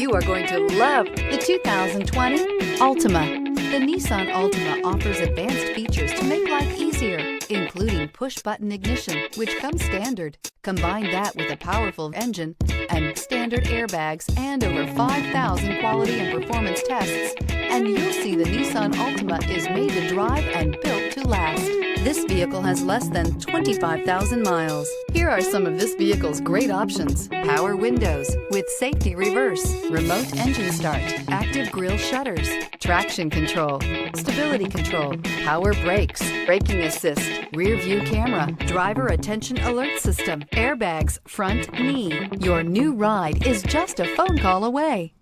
You are going to love the 2020 Altima. The Nissan Altima offers advanced features to make life easier, including push-button ignition, which comes standard. Combine that with a powerful engine and standard airbags and over 5,000 quality and performance tests, and you'll see the Nissan Altima is made to drive and built to last. This vehicle has less than 25,000 miles. Here are some of this vehicle's great options: power windows with safety reverse, remote engine start, active grille shutters, traction control, stability control, power brakes, braking assist, rear view camera, driver attention alert system, airbags, front knee. Your new ride is just a phone call away.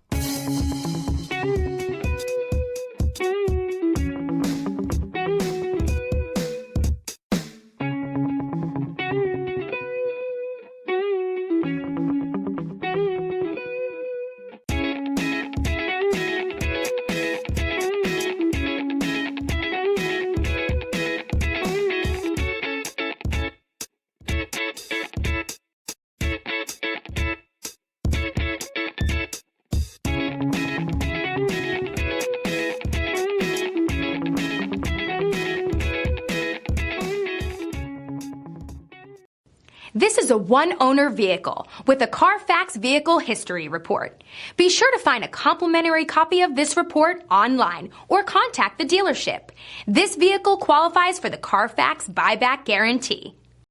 This is a one-owner vehicle with a Carfax Vehicle History Report. Be sure to find a complimentary copy of this report online or contact the dealership. This vehicle qualifies for the Carfax Buyback Guarantee.